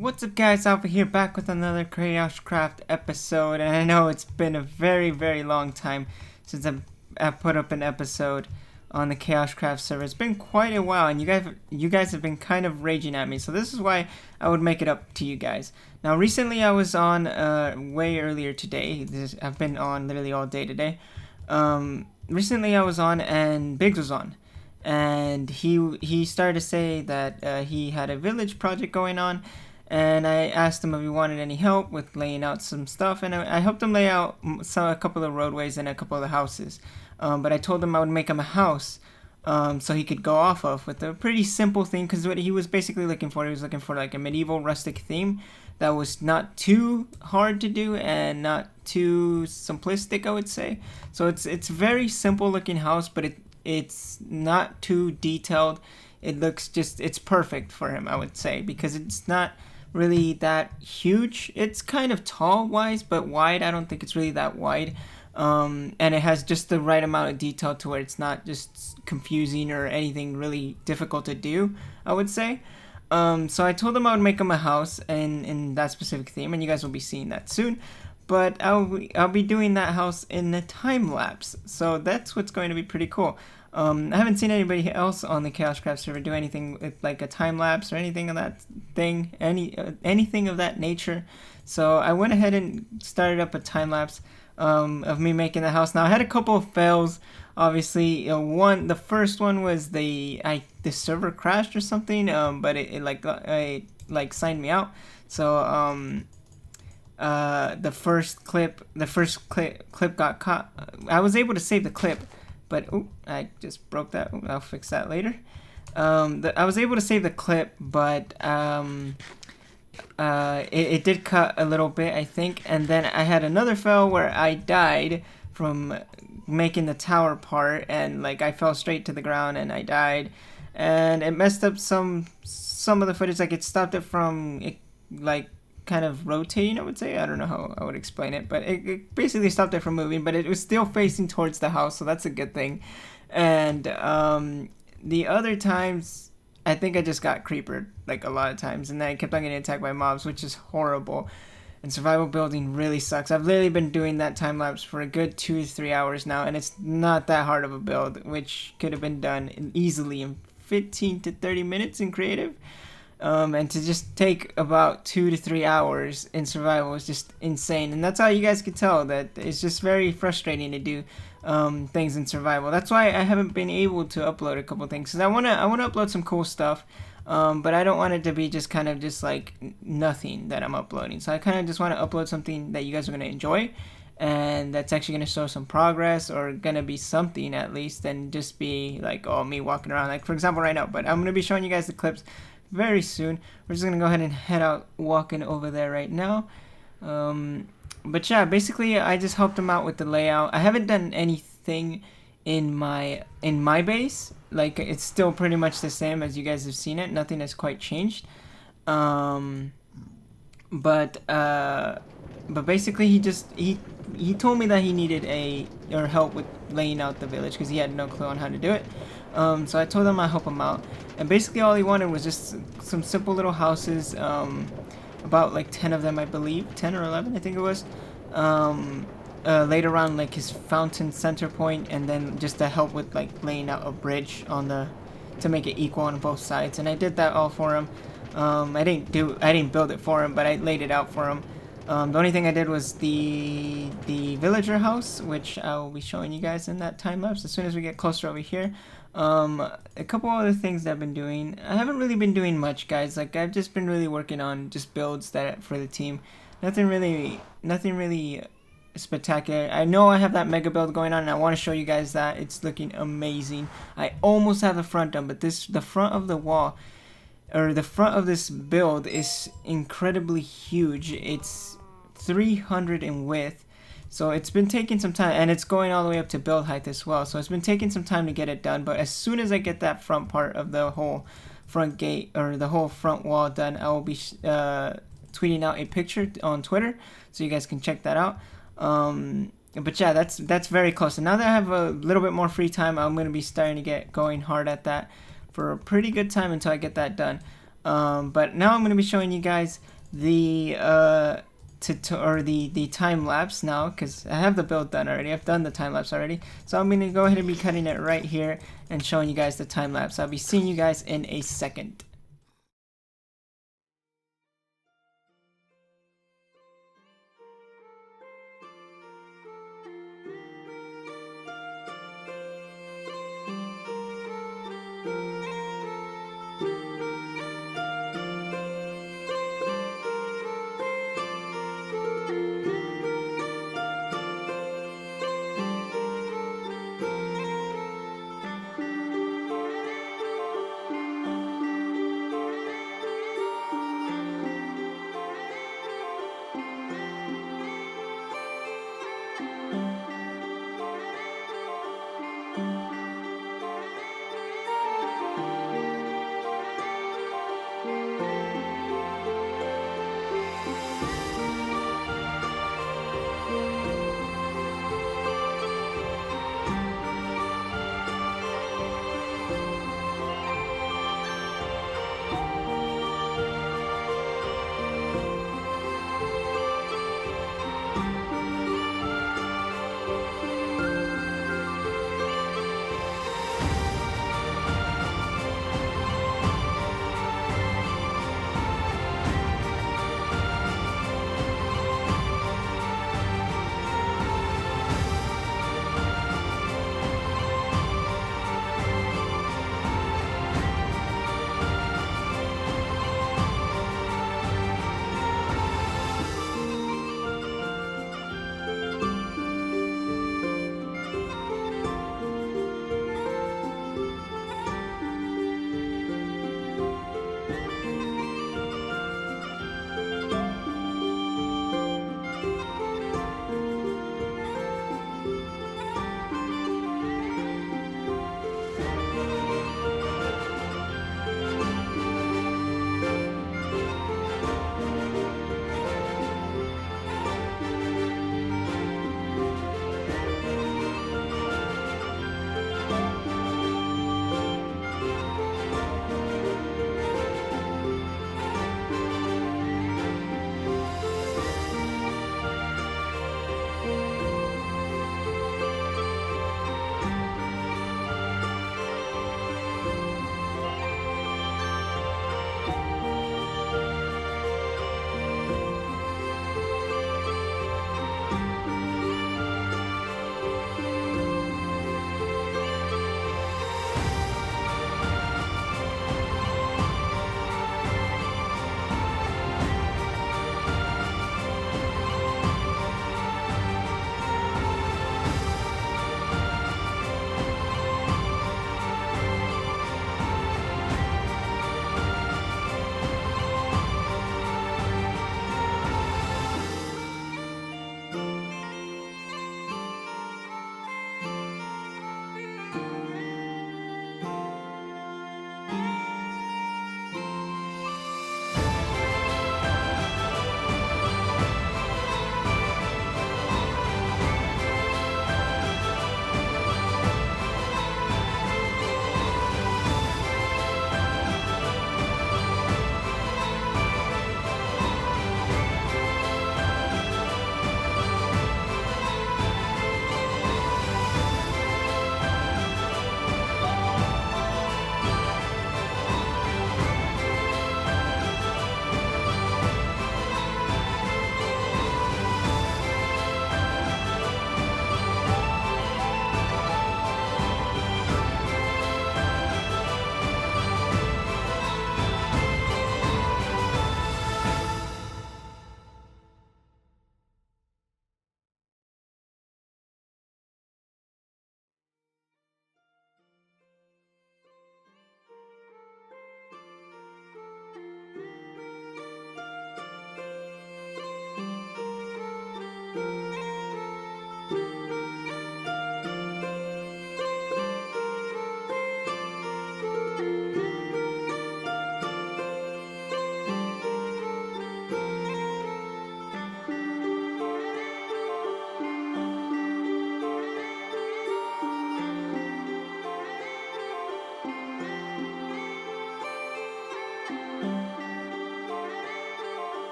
What's up guys, Alpha here back with another Kaosh Kraft episode, and I know it's been a very long time since I've put up an episode on the Kaosh Kraft server. It's been quite a while, and you guys have been kind of raging at me, so this is why I would make it up to you guys. Now recently I was on way earlier today. I've been on literally all day today. Recently I was on and Biggs was on. And he started to say that he had a village project going on, and I asked him if he wanted any help with laying out some stuff, and I helped him lay out a couple of roadways and a couple of the houses. But I told him I would make him a house so he could go off of with a pretty simple thing, because what he was basically looking for, he was looking for like a medieval rustic theme that was not too hard to do and not too simplistic, I would say. So it's very simple looking house, but it's not too detailed. It looks it's perfect for him, I would say, because it's not really that huge. It's kind of tall wise, but wide, I don't think it's really that wide. And it has just the right amount of detail to where it's not just confusing or anything really difficult to do, I would say. So I told him I would make him a house in that specific theme, and you guys will be seeing that soon. But I'll be doing that house in a time lapse, so that's what's going to be pretty cool. I haven't seen anybody else on the Kaosh Kraft server do anything with like a time lapse or anything of that thing, anything of that nature. So I went ahead and started up a time lapse of me making the house. Now I had a couple of fails, obviously. The first one was the server crashed or something, but it signed me out. So the first clip got caught. I was able to save the clip, but I just broke that. I'll fix that later. I was able to save the clip, but it did cut a little bit, I think. And then I had another fail where I died from making the tower part, and like I fell straight to the ground and I died, and it messed up some of the footage. Like it stopped it from kind of rotating, I would say. I don't know how I would explain it, but it basically stopped it from moving, but it was still facing towards the house, so that's a good thing. And the other times, I think I just got creepered like a lot of times, and then I kept on getting attacked by mobs, which is horrible. And survival building really sucks. I've literally been doing that time lapse for a good 2 to 3 hours now, and it's not that hard of a build, which could have been done easily in 15 to 30 minutes in creative. And to just take about 2 to 3 hours in survival is just insane. And that's how you guys can tell that it's just very frustrating to do things in survival. That's why I haven't been able to upload a couple things, because I wanna upload some cool stuff, but I don't want it to be just kind of just like nothing that I'm uploading. So I kind of just want to upload something that you guys are gonna enjoy, and that's actually gonna show some progress, or gonna be something at least, and just be like, oh, me walking around, like for example right now. But I'm gonna be showing you guys the clips very soon. We're just gonna go ahead and head out walking over there right now. But yeah, basically I just helped him out with the layout. I haven't done anything in my base. Like it's still pretty much the same as you guys have seen it. Nothing has quite changed. But basically he told me that he needed help with laying out the village, because he had no clue on how to do it. So I told him I'd help him out, and basically all he wanted was just some simple little houses, about like 10 of them, I believe, 10 or 11 I think it was, laid around like his fountain center point, and then just to help with like laying out a bridge to make it equal on both sides. And I did that all for him. I didn't build it for him, but I laid it out for him. The only thing I did was the villager house, which I will be showing you guys in that time lapse as soon as we get closer over here. A couple other things that I've been doing. I haven't really been doing much, guys. Like I've just been really working on just builds for the team. Nothing really spectacular. I know I have that mega build going on, and I want to show you guys that. It's looking amazing. I almost have the front done, but the front of the wall, or the front of this build, is incredibly huge. It's 300 in width, so it's been taking some time, and it's going all the way up to build height as well, so it's been taking some time to get it done. But as soon as I get that front part of the whole front gate, or the whole front wall done, I will be tweeting out a picture on Twitter, so you guys can check that out. But yeah, that's very close, and now that I have a little bit more free time, I'm going to be starting to get going hard at that for a pretty good time until I get that done. But now I'm going to be showing you guys the the time lapse now, because I have the build done already. I've done the time lapse already, so I'm going to go ahead and be cutting it right here and showing you guys the time lapse. I'll be seeing you guys in a second.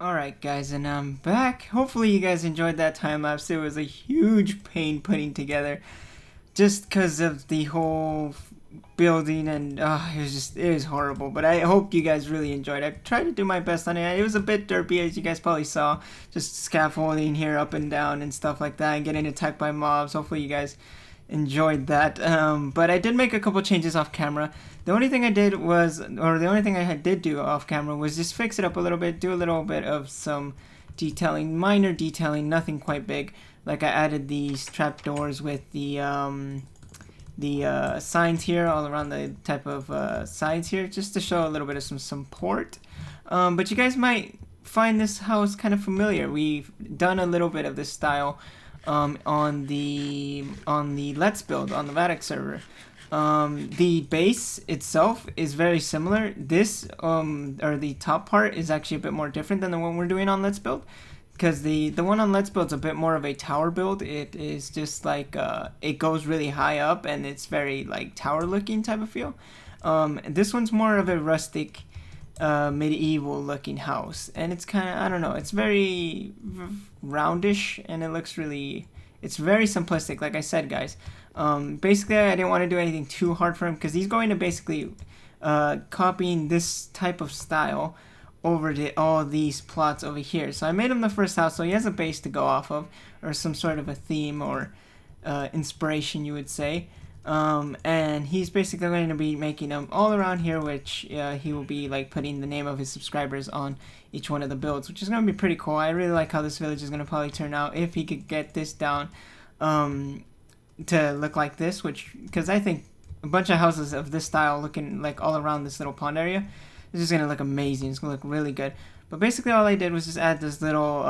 Alright guys, and I'm back. Hopefully you guys enjoyed that time lapse. It was a huge pain putting together just because of the whole building, and it was horrible, but I hope you guys really enjoyed it. I tried to do my best on it. It was a bit derpy, as you guys probably saw, just scaffolding here up and down and stuff like that and getting attacked by mobs. Hopefully you guys enjoyed that. But I did make a couple changes off camera. The only thing I did did do off camera was just fix it up a little bit, do a little bit of some detailing, minor detailing, nothing quite big. Like I added these trapdoors with the signs here all around the type of sides here, just to show a little bit of some support. But you guys might find this house kind of familiar. We've done a little bit of this style on the Let's Build on the Vatic server. The base itself is very similar. This or the top part is actually a bit more different than the one we're doing on Let's Build, because the one on Let's Build is a bit more of a tower build. It is just like it goes really high up and it's very like tower looking type of feel. This one's more of a rustic medieval looking house, and it's kind of, I don't know, it's very roundish and it looks really, it's very simplistic, like I said, guys. Basically I didn't want to do anything too hard for him, because he's going to basically copying this type of style over to all these plots over here. So I made him the first house so he has a base to go off of, or some sort of a theme or inspiration, you would say. And he's basically going to be making them all around here, which he will be like putting the name of his subscribers on each one of the builds, which is going to be pretty cool. I really like how this village is going to probably turn out if he could get this down to look like this, which, because I think a bunch of houses of this style looking like all around this little pond area is just going to look amazing. It's going to look really good. But basically all I did was just add this little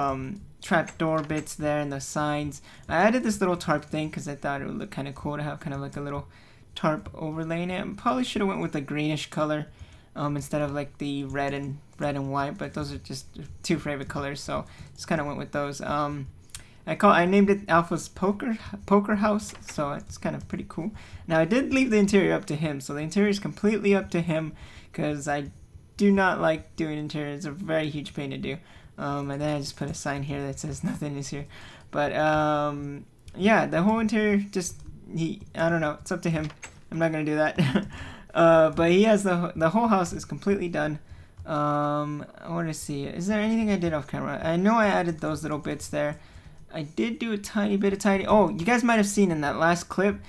trapdoor bits there and the signs. I added this little tarp thing because I thought it would look kind of cool to have kind of like a little tarp overlaying it. I probably should have went with a greenish color instead of like the red and white, but those are just two favorite colors, so just kind of went with those. I named it Alpha's Poker House, so it's kind of pretty cool. Now I did leave the interior up to him, so the interior is completely up to him, because I do not like doing interior. It's a very huge pain to do. And then I just put a sign here that says nothing is here. But yeah, the whole interior, just I don't know, it's up to him. I'm not gonna do that. But he has the whole house is completely done. I want to see, is there anything I did off camera? I know I added those little bits there. I did do a tiny bit of tidy. Oh, you guys might have seen in that last clip,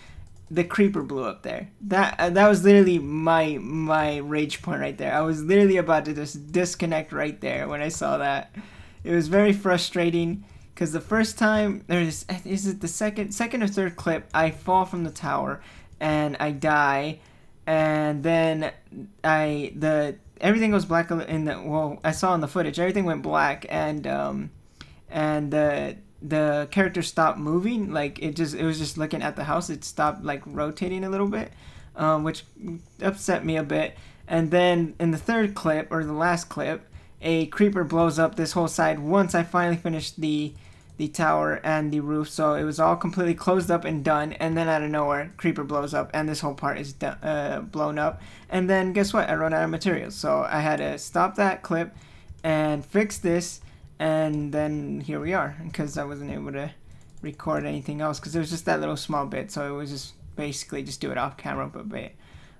the creeper blew up there. That was literally my rage point right there. I was literally about to just disconnect right there when I saw that. It was very frustrating, because the first time, is it the second or third clip, I fall from the tower and I die, and then everything goes black in the, well, I saw in the footage, everything went black, and the character stopped moving. Like it was just looking at the house. It stopped like rotating a little bit, which upset me a bit. And then in the third clip, or the last clip, a creeper blows up this whole side once I finally finished the tower and the roof, so it was all completely closed up and done, and then out of nowhere creeper blows up and this whole part is blown up. And then guess what, I run out of materials, so I had to stop that clip and fix this. And then here we are, because I wasn't able to record anything else, because it was just that little small bit, so it was just basically just do it off camera.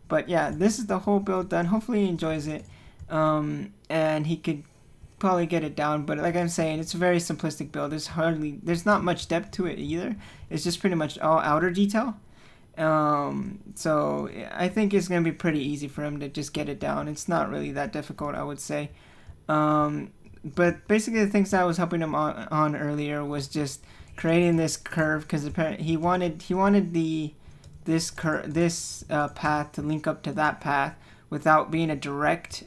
But yeah, this is the whole build done. Hopefully he enjoys it, and he could probably get it down. But like I'm saying, it's a very simplistic build. There's not much depth to it either. It's just pretty much all outer detail. So I think it's gonna be pretty easy for him to just get it down. It's not really that difficult, I would say. But basically the things that I was helping him on earlier was just creating this curve, because apparently he wanted this path to link up to that path without being a direct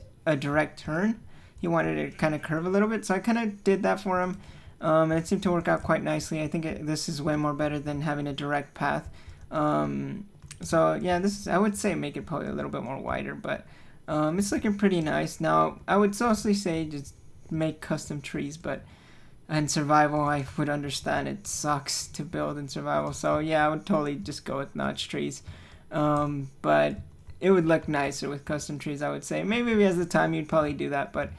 turn. He wanted it to kind of curve a little bit, so I kind of did that for him, and it seemed to work out quite nicely. I think this is way more better than having a direct path. So yeah, I would say make it probably a little bit more wider, but it's looking pretty nice. Now I would also say just make custom trees, but in survival I would understand it sucks to build in survival, so yeah, I would totally just go with notch trees. But it would look nicer with custom trees, I would say. Maybe if he has the time, you'd probably do that. But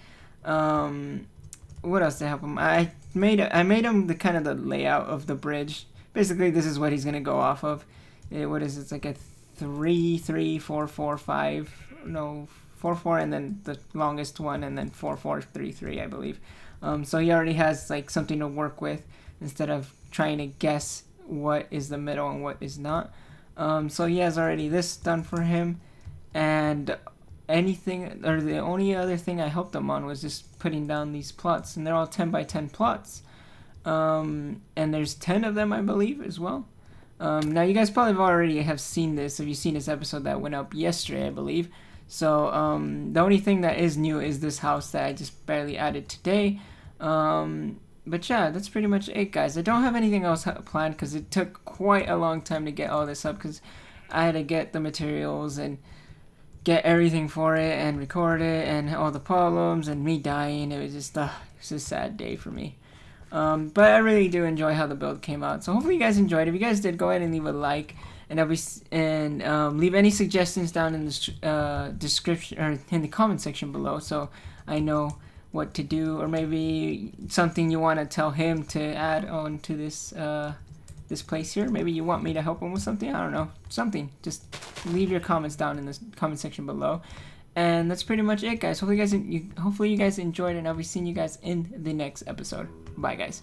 what else to help him? I made him the kind of the layout of the bridge. Basically, this is what he's gonna go off of. What is it? It's like a 3 3 4 4 5. No, 4 4, and then the longest one, and then 4 4 3 3, I believe. So he already has like something to work with instead of trying to guess what is the middle and what is not. So he has already this done for him, and the only other thing I helped him on was just putting down these plots, and they're all 10 by 10 plots. And there's 10 of them, I believe, as well. Now you guys probably already have seen this if you've seen this episode that went up yesterday, I believe. So the only thing that is new is this house that I just barely added today. But yeah, that's pretty much it, guys. I don't have anything else planned because it took quite a long time to get all this up, because I had to get the materials and get everything for it and record it, and all the problems and me dying. It was just it's a sad day for me. But I really do enjoy how the build came out. So hopefully you guys enjoyed. If you guys did, go ahead and leave a like, and leave any suggestions down in the description or in the comment section below, so I know what to do, or maybe something you want to tell him to add on to this this place here. Maybe you want me to help him with something. I don't know, something. Just leave your comments down in the comment section below. And that's pretty much it, guys. Hopefully you guys enjoyed, and I'll be seeing you guys in the next episode. Bye, guys.